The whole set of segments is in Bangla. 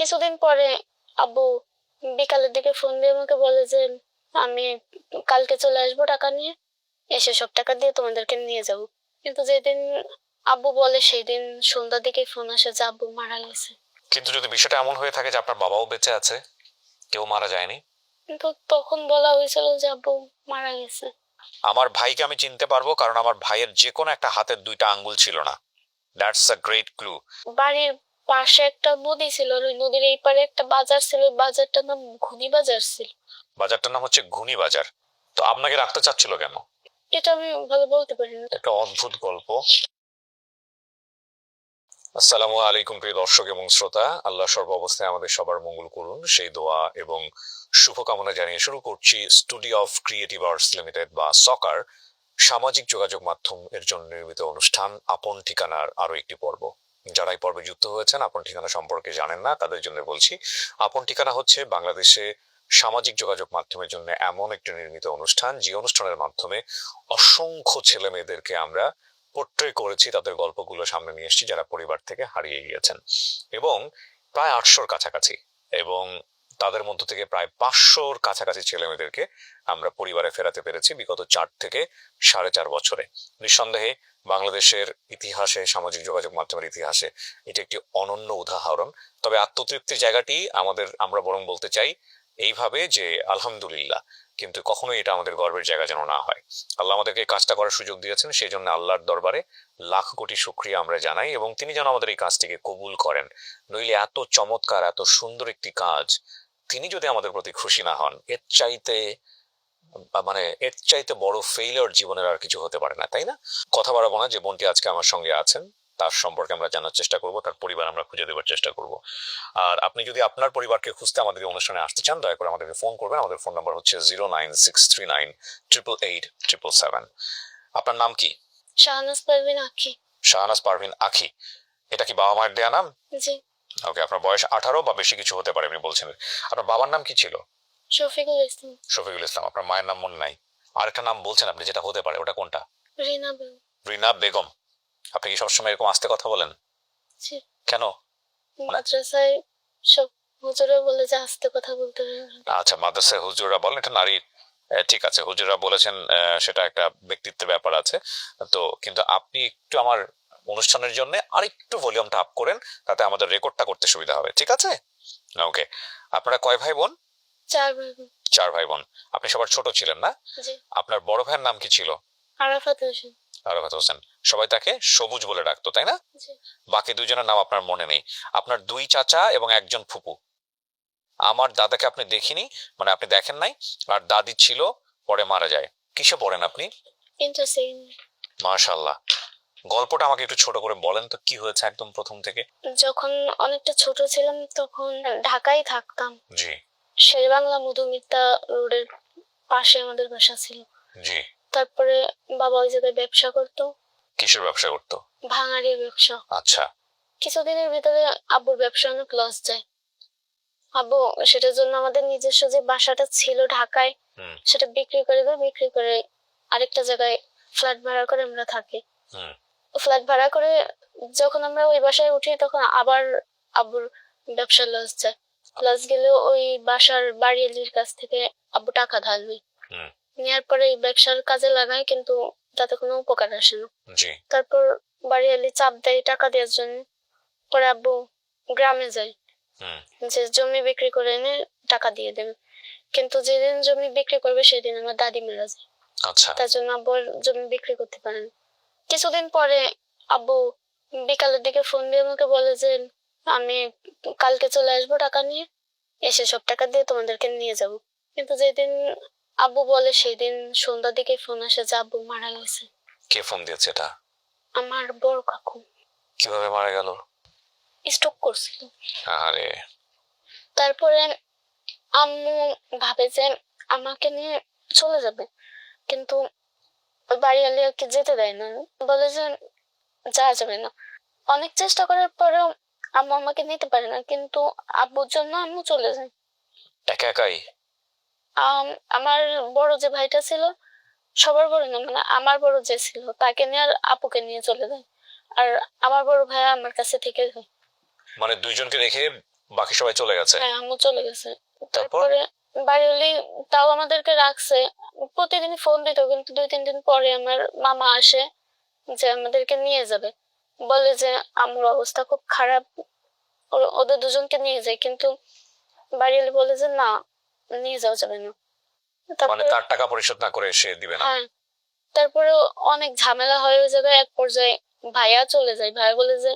কিছুদিন পরে আব্বু বিকালের দিকে ফোন দিয়ে আমাকে বলে যে আমি কালকে চলে আসবো টাকা নিয়ে, এসে সব টাকা দিয়ে তোমাদেরকে নিয়ে যাব। কিন্তু যেদিন আব্বু বলে সেই দিন সন্ধ্যার দিকে ফোন আসে যে আব্বু মারা গেছে। কিন্তু যদি বিষয়টা এমন হয়ে থাকে যে আপনার বাবাও বেঁচে আছে, কেউ মারা যায়নি, কিন্তু তখন বলা হয়েছিল যে আব্বু মারা গেছে। আমার ভাইকে আমি চিনতে পারবো, কারণ আমার ভাইয়ের যে কোনো একটা হাতের দুইটা আঙ্গুল ছিল না। That's a great clue. বাড়ির পাশে একটা নদী ছিল, আর ওই নদীর এই পারে একটা বাজার ছিল, ওই বাজারটার নাম ঘুনি বাজার ছিল। বাজারটার নাম হচ্ছে ঘুনি বাজার। তো আপনাকে রাখতে চাচ্ছিল কেন? এটা আমি ভালো বলতে পারি না। একটা অদ্ভুত গল্প। আসসালামু আলাইকুম প্রিয় দর্শক এবং শ্রোতা, আল্লাহ সর্ব অবস্থায় আমাদের সবার মঙ্গল করুন সেই দোয়া এবং শুভকামনা জানিয়ে শুরু করছি studio of creative arts limited বা সকার সামাজিক যোগাযোগ মাধ্যম এর জন্য নির্মিত অনুষ্ঠান আপন ঠিকানার আরো একটি পর্ব। যারা এই পর্বে যুক্ত হয়েছেন আপন ঠিকানা সম্পর্কে জানেন না, তাদের জন্য বলছি আপন ঠিকানা হচ্ছে বাংলাদেশে সামাজিক যোগাযোগ মাধ্যমের জন্য এমন একটি নির্মিত অনুষ্ঠান, যে অনুষ্ঠানের মাধ্যমে অসংখ্য ছেলে মেয়েদেরকে আমরা পোট্রে করেছি, তাদের গল্পগুলো সামনে নিয়ে এসেছি যারা পরিবার থেকে হারিয়ে গিয়েছেন, এবং প্রায় 800-র কাছাকাছি, এবং তাদের মধ্য থেকে প্রায় 500-র কাছাকাছি ছেলে মেয়েদেরকে আমরা পরিবারে ফেরাতে পেরেছি বিগত 4 থেকে 4.5 বছরে। নিঃসন্দেহে বাংলাদেশের ইতিহাসে, সামাজিক যোগাযোগ মাধ্যমের ইতিহাসে এটি একটি অনন্য উদাহরণ। তবে আত্মতৃপ্তির জায়গাটি আমরা বরং বলতে চাই এইভাবে যে আলহামদুলিল্লাহ, কিন্তু কখনোই এটা আমাদের গর্বের জায়গা যেন না হয়। আল্লাহ আমাদেরকে কাজটা করার সুযোগ দিয়েছেন, সেই জন্য আল্লাহর দরবারে লাখ কোটি শুকরিয়া আমরা জানাই, এবং তিনি যেন আমাদের এই কাজটিকে কবুল করেন। নইলে এত চমৎকার, এত সুন্দর একটি কাজ তিনি যদি আমাদের প্রতি খুশি না হন, এর চাইতে বড় ফেইলিওর জীবনের আর কিছু হতে পারে না, তাই না? কথা বাড়াবো না, যে বোনটি আজকে আমার সঙ্গে আছেন তার সম্পর্কে আমরা জানার চেষ্টা করব, তার পরিবার আমরা খুঁজে দেওয়ার চেষ্টা করব। আর আপনি যদি আপনার পরিবারকে খুঁজতে আমাদের অনুষ্ঠানে আসতে চান, দয়া করে আমাদেরকে ফোন করবেন। আমাদের ফোন নাম্বার হচ্ছে 09639887777। আপনার নাম কি? শাহনাজ পারভিন আঁখি। শাহনাজ পারভিন আঁখি। এটা কি বাবা মায়ের দেয়া নাম? জি। ওকে, আপনার বয়স 18 বা বেশি কিছু হতে পারে আপনি বলছেন। আপনার বাবার নাম কি ছিল? শফিকুল ইসলাম। শফিকুল ইসলাম। আপনার মায়ের নাম মনে নাই? আরেকটা নাম বলছেন আপনি, যেটা হতে পারে, ওটা কোনটা? রিনা বেগম। রিনা বেগম। আপনি কি সবসময় এরকম আস্তে কথা বলেন? জি। কেন? মাদ্রাসায় সব হুজুরা বলে যে আস্তে কথা বলতে হবে। আচ্ছা, মাদ্রাসায় হুজুরা বলেন, এটা নারী। ঠিক আছে, হুজুরা বলেছেন, সেটা একটা ব্যক্তিত্বের ব্যাপার আছে। তো কিন্তু আপনি একটু আমার অনুষ্ঠানের জন্য আরেকটু ভলিউমটা আপ করেন, তাতে আমাদের রেকর্ডটা করতে সুবিধা হবে, ঠিক আছে? ওকে। আপনারা কয় ভাই বোন? 4 ভাই বোন। 4 ভাই বোন। আপনি সবার ছোট ছিলেন না? জি। আপনার বড় ভাইয়ের নাম কি ছিল? আরাফাত হোসেন। আরাফাত হোসেন। সবাই তাকে সবুজ বলে ডাকতো, তাই না? জি। বাকি দুজনের নাম আপনার মনে নেই। আপনার 2 চাচা এবং একজন ফুপু। আমার দাদাকে আপনি দেখিনি, মানে আপনি দেখেন নাই। আর দাদি ছিল, পরে মারা যায়। কিসে পড়েন আপনি? Inter second. মাশাআল্লাহ। গল্পটা আমাকে একটু ছোট করে বলেন তো, কি হয়েছে একদম প্রথম থেকে? যখন অনেকটা ছোট ছিলাম তখন ঢাকায় থাকতাম। জি। শেরেবাংলা মধুমিতা রোডের পাশে আমাদের বাসা ছিল। জি। তারপরে বাবা ওই জায়গায় ব্যবসা করতো। কিসের ব্যবসা করতো? ভাঙাড়ির ব্যবসা। আচ্ছা। কিছুদিনের ভিতরে আব্বুর ব্যবসা অনেক লস যায়। আব্বু সেটার জন্য আমাদের নিজস্ব যে বাসাটা ছিল ঢাকায়, সেটা বিক্রি করে দেয়। বিক্রি করে আরেকটা জায়গায় ফ্ল্যাট ভাড়া করে আমরা থাকি। ফ্ল্যাট ভাড়া করে যখন আমরা ওই বাসায় উঠি তখন আবার আব্বুর ব্যবসা লস যায়। লস গেলেও ওই বাসার বাড়িয়ালির কাছ থেকে আব্বু টাকা ধার নেয়। নেওয়ার পরে এই ব্যবসার কাজে লাগায়, কিন্তু তাতে কোনো উপকার আসে না। তারপর বাড়িয়ালি চাপ দেয় টাকা দেওয়ার জন্য। পরে আব্বু গ্রামে যায় যে জমি বিক্রি করে এনে টাকা দিয়ে দেবে। কিন্তু যেদিন জমি বিক্রি করবে সেদিন আমার দাদি মারা যায়। আচ্ছা। তার জন্য আব্বু জমি বিক্রি করতে পারেন। কিছুদিন পরে আব্বু বিকালের দিকে ফোন দিয়ে আমাকে বলে যে আমি কালকে চলে আসবো টাকা নিয়ে, এসে সব টাকা দিয়ে তোমাদেরকে নিয়ে যাব। কিন্তু যেদিন আব্বু বলে সেই দিন সন্ধ্যার দিকে ফোন আসে যে আব্বু মারা গেছে। কে ফোন দিয়েছে এটা? আমার বড় কাকু। কিভাবে মারা গেল? স্ট্রোক করছিল। আরে। তারপরে আম্মু ভাবে যে আমাকে নিয়ে চলে যাবে, কিন্তু বাড়িওয়ালি আর কি যেতে দেয় না, বলে যে যাওয়া যাবে না। অনেক চেষ্টা করার পরেও আম্মু আমাকে নিতে পারে না, কিন্তু আব্বুর জন্য আম্মু চলে যায়। একা একাই? আমার বড় যে ভাইটা ছিল, সবার বড় না, মানে আমার বড় যে ছিল তাকে নিয়ে আর আপুকে নিয়ে চলে যায়। আর আমার বড় ভাই আমার কাছে থেকে যায়। মানে দুইজনকে রেখে বাকি সবাই চলে গেছে। হ্যাঁ, আম্মু চলে গেছে। তারপর তারপরে বাড়িওয়ালি তাও আমাদেরকে রাখছে, প্রতিদিন ফোন দিত, কিন্তু 2-3 দিন পরে আমার মামা আসে যে আমাদেরকে নিয়ে যাবে, বলে যে আম্মুর অবস্থা খুব খারাপ, ওদের দুজনকে নিয়ে যায়, কিন্তু বাড়িওয়ালি বলে যে না, নিয়ে যাওয়া যাবে না। মানে তারপরে তার টাকা পরিশোধ না করে সে দিবে না। হ্যাঁ, তারপরে অনেক ঝামেলা হয় ওই জায়গায়। এক পর্যায়ে ভাইয়া চলে যায়, ভাইয়া বলে যে,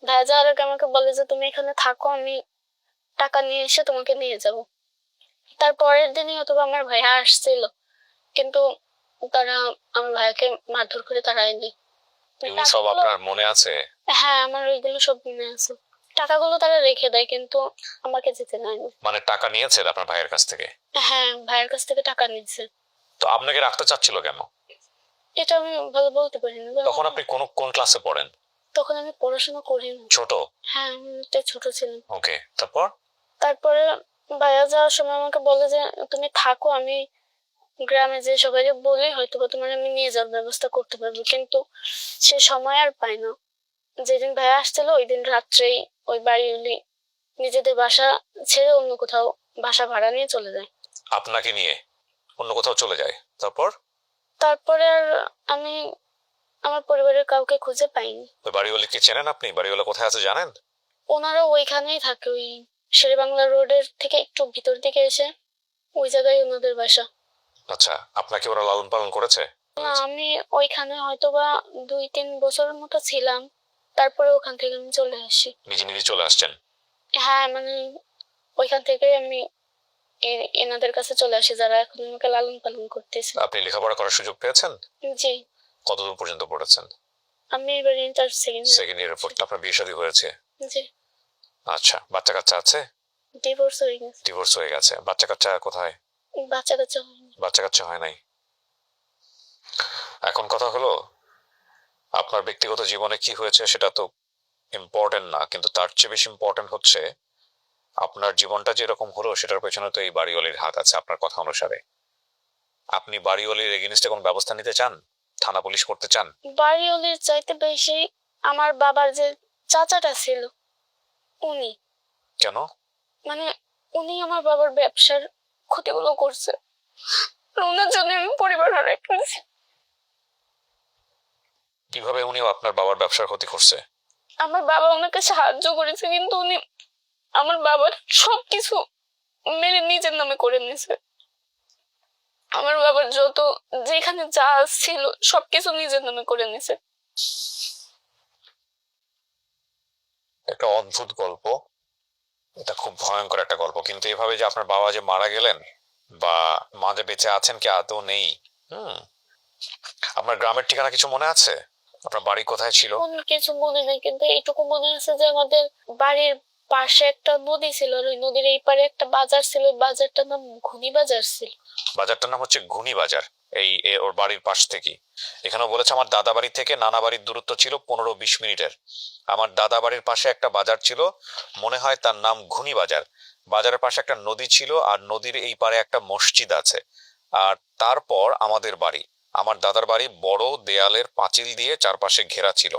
ভাইয়া যাওয়ার আগে আমাকে বলে যে তুমি এখানে থাকো, আমি টাকা নিয়ে এসে তোমাকে নিয়ে যাব। তার পরের দিনই অথবা আমার ভাইয়া আসছিল, কিন্তু তারা আমার ভাইয়াকে মারধর করে তাড়ায়নি। এগুলো সব আপনার মনে আছে? হ্যাঁ, আমার ওইগুলো সব মনে আছে। টাকাগুলো তারা রেখে দেয়, কিন্তু আমাকে যেতে দেয়নি। মানে টাকা নিয়েছে আপনার ভাইয়ের কাছ থেকে? হ্যাঁ, ভাইয়ের কাছ থেকে টাকা নিচ্ছে। তো আপনাকে রাখতে চাচ্ছিল কেন? এটা আমি ভালো বলতে পারি না। তখন আপনি কোন ক্লাসে পড়েন? তখন আমি পড়াশোনা করিনি। ছোট? হ্যাঁ, আমি অনেকটাই ছোট ছিলাম। ওকে, তারপর? তারপরে ভাইয়া যাওয়ার সময় আমাকে বলে যে তুমি থাকো, আমি গ্রামে যে সবাইকে বলে হয়তো বা তোমার আমি নিয়ে যাওয়ার ব্যবস্থা করতে পারবো, কিন্তু সে সময় আর পাই না। যেদিন ভাইয়া আসছিল ওই দিন রাত্রেই ওই বাড়িওয়ালি নিজেদের বাসা ছেড়ে অন্য কোথাও বাসা ভাড়া নিয়ে চলে যায়। আপনাকে নিয়ে অন্য কোথাও চলে যায়? তারপর? তারপরে আর আমি আমার পরিবারের কাউকে খুঁজে পাইনি। ওই বাড়িওয়ালি কি চেনেন আপনি? বাড়িওয়ালা কোথায় আছে জানেন? ওনারা ওইখানেই থাকে, ওই শেরেবাংলা রোডের থেকে একটু ভিতর দিকে এসে ওই জায়গায় ওনাদের বাসা। আচ্ছা, আপনাকে ওরা লালন পালন করেছে? না, আমি ওইখানে হয়তোবা 2-3 বছরের মতো ছিলাম, তারপরে ওখান থেকে আমি চলে আসি। নিজে নিজে চলে আসছেন? হ্যাঁ, মানে ওইখান থেকে আমি এনাদের কাছে চলে আসি, যারা এখন আমাকে লালন পালন করতেছে। আপনি লেখাপড়া করার সুযোগ পেয়েছেন? জি, কতদূর পর্যন্ত পড়েছেন? আমি এবার ইন্টার সেকেন্ড সেকেন্ড ইয়ারে পড়তে আপনার বিয়ে শাদী হয়েছে? জি, আচ্ছা, বাচ্চা কাচ্চা আছে? ডিভোর্স হয়ে গেছে। ডিভোর্স হয়ে গেছে। বাচ্চা কাচ্চা কোথায়? বাচ্চা কাচ্চা হয়নি। বাচ্চা কাচ্চা হয় নাই। এখন কথা হলো, আপনার ব্যক্তিগত জীবনে কি হয়েছে সেটা তো ইম্পর্টেন্ট না, কিন্তু তার চেয়ে বেশি ইম্পর্টেন্ট হচ্ছে আপনার জীবনটা যেরকম হলো সেটার পেছনে তো এই বাড়িওয়ালির হাত আছে আপনার কথা অনুসারে। আপনি বাড়িওয়ালির এগেইনস্টে কোনো ব্যবস্থা নিতে চান? থানা পুলিশ করতে চান? বাড়িওয়ালির চাইতে বেশি আমার বাবার যে চাচাটা ছিল উনি, কেন? মানে উনি আমার বাবার ব্যবসার ক্ষতিগুলো করছে, আর ওনার জন্য আমি পরিবার হারাই ফেলেছি। কিভাবে উনি আপনার বাবার ব্যবসার ক্ষতি করছে? আমার বাবা ওনাকে সাহায্য করেছে, কিন্তু উনি আমার বাবার সবকিছু মেনে নিজের নামে করে নিয়েছে। আমার বাবার যত যেখানে যা ছিল সবকিছু নিজের নামে করে নিয়েছে। একটা অদ্ভুত গল্প, এটা খুব ভয়ঙ্কর একটা গল্প, কিন্তু এভাবে যে আপনার বাবা যে মারা গেলেন বা মা যে বেঁচে আছেন কি আদৌ নেই। আপনার গ্রামের ঠিকানা কিছু মনে আছে? আপনার বাড়ি কোথায় ছিল? কোনো কিছু মনে নেই, কিন্তু এইটুকু মনে আছে যে আমাদের বাড়ির পাশে একটা নদী ছিল, আর ওই নদীর এই পারে একটা বাজার ছিল, ওই বাজারটার নাম ঘুনি বাজার ছিল। বাজারটার নাম হচ্ছে ঘুনি বাজার। ওর বাড়ির পাশ থেকে, এখানেও বলেছে আমার দাদা বাড়ি থেকে নানা বাড়ির দূরত্ব ছিল 15-20 মিনিটের। আমার দাদা বাড়ির পাশে একটা বাজার ছিল, মনে হয় তার নাম ঘুনি বাজার। বাজারের পাশে একটা নদী ছিল, আর নদীর এই পারে একটা মসজিদ আছে। আর তারপর আমাদের বাড়ি, আমার দাদার বাড়ি বড় দেয়ালের পাঁচিল দিয়ে চারপাশে ঘেরা ছিল।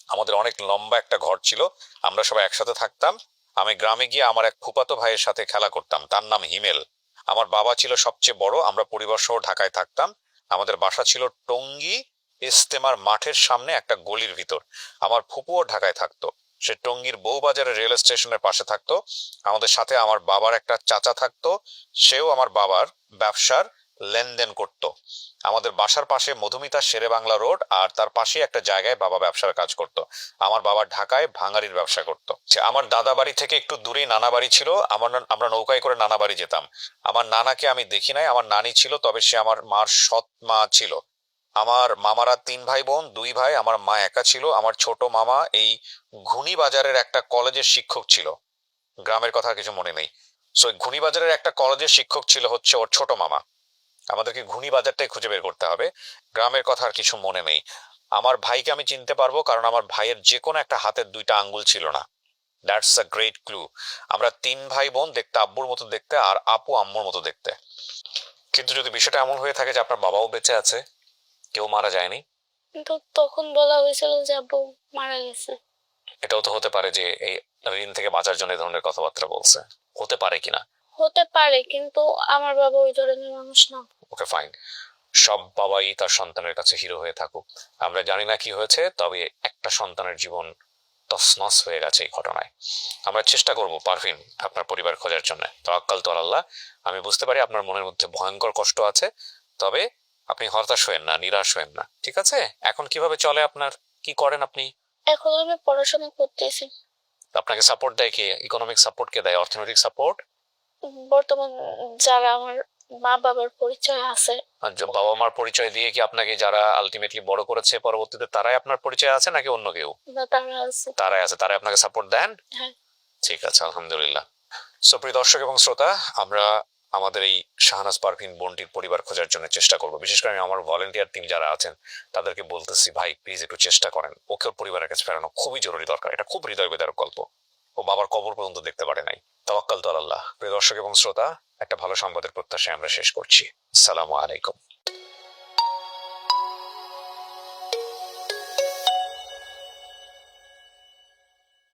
আমাদের অনেক লম্বা একটা ঘর ছিল, আমরা সবাই একসাথে থাকতাম। আমি গ্রামে গিয়ে আমার এক ফুফাতো ভাইয়ের সাথে খেলা করতাম, তার নাম হিমেল। আমার বাবা ছিল সবচেয়ে বড়, আমরা পরিবার সহ ঢাকায় থাকতাম। আমাদের বাসা ছিল টঙ্গী ইস্তেমার মাঠের সামনে একটা গলির ভিতর। আমার ফুপুও ঢাকায় থাকতো, সে টঙ্গীর বউবাজারের রেল স্টেশনের পাশে থাকতো। আমাদের সাথে আমার বাবার একটা চাচা থাকতো, সেও আমার বাবার ব্যবসার লেনদেন করত। আমাদের বাসার পাশে মধুমিতা শেরেবাংলা রোড, আর তার পাশে একটা জায়গায় বাবা ব্যবসার কাজ করত। আমার বাবা ঢাকায় ভাঙাড়ির ব্যবসা করত। আমার দাদা বাড়ি থেকে একটু দূরেই নানা বাড়ি ছিল, আমরা নৌকায় করে নানা বাড়ি যেতাম। আমার নানাকে আমি দেখি নাই, আমার নানি ছিল, তবে সে আমার মার সৎ মা ছিল। আমার মামারা 3 ভাই বোন, 2 ভাই, আমার মা একা ছিল। আমার ছোট মামা এই ঘুনি বাজারের একটা কলেজের শিক্ষক ছিল, গ্রামের কথা কিছু মনে নেই। সো ঘুনি বাজারের একটা কলেজের শিক্ষক ছিল হচ্ছে ওর ছোট মামা। আমাদেরকে ঘুনি বাজারটাই খুঁজে বের করতে হবে, গ্রামের কথা আর কিছু মনে নেই। আমার ভাইকে আমি চিনতে পারবো, কারণ আমার ভাইয়ের যে কোনো একটা হাতের 2টা আঙ্গুল ছিল না। That's a great clue. আমরা 3 ভাই বোন, দেখতে আব্বুর মতো দেখতে, আর আপু আম্মুর মতো দেখতে। কিন্তু যদি বিষয়টা এমন হয়ে থাকে যে আপনার বাবাও বেঁচে আছে, কেউ মারা যায়নি, কিন্তু তখন বলা হয়েছিল যে আব্বু মারা গেছে। এটাও তো হতে পারে যে এই ঋণ থেকে বাঁচার জন্য এই ধরনের কথাবার্তা বলছে? হতে পারে কিনা? হতে পারে, কিন্তু আমার বাবা ওই ধরনের মানুষ না। ওকে ফাইন, সব বাবাই তার সন্তানের কাছে হিরো হয়ে থাকুক। আমরা জানি না কি হয়েছে, তবে একটা সন্তানের জীবন তছনছ হয়ে গেছে এই ঘটনায়। আমরা চেষ্টা করব পারভিন আপনার পরিবার খোঁজার জন্য। তাওয়াক্কাল তো আল্লাহ। আমি বুঝতে পারি আপনার মনের মধ্যে ভয়ঙ্কর কষ্ট আছে, তবে আপনি হতাশ হয়েন না, নিরাশ হয়েন না, ঠিক আছে? এখন কিভাবে চলে আপনার, কি করেন আপনি? এখন আমি পড়াশোনা করতেছি। আপনাকে সাপোর্ট দেয় কে? ইকোনমিক সাপোর্ট কে দেয়? অর্থনৈতিক সাপোর্ট? বর্তমান যারা আমার মা বাবার পরিচয় আছে। বাবা মার পরিচয় দিয়ে কি আপনাকে যারা আলটিমেটলি বড় করেছে পরবর্তীতে তারাই আপনার পরিচয় আছে নাকি অন্য কেউ? বা তারা আছে। তারাই আছে, তারাই আপনাকে সাপোর্ট দেন? হ্যাঁ। ঠিক আছে, আলহামদুলিল্লাহ। সুপ্রিয় দর্শক এবং শ্রোতা, আমরা আমাদের এই শাহনাজ পারভিন বোনটির পরিবার খোঁজার জন্য চেষ্টা করব। বিশেষ করে আমি আমার ভলেন্টিয়ার টিম যারা আছেন তাদেরকে বলতেছি, ভাই প্লিজ একটু চেষ্টা করেন, ওকে ওর পরিবারের কাছে ফেরানো খুবই জরুরি দরকার। এটা খুব হৃদয় বেদনার গল্প, ও বাবার কবর পর্যন্ত দেখতে পারে নাই। তাওয়াক্কাল তো আল্লাহ। প্রিয় দর্শক এবং শ্রোতা, একটা ভালো সংবাদের প্রত্যাশায় আমরা শেষ করছি। আসসালামু আলাইকুম।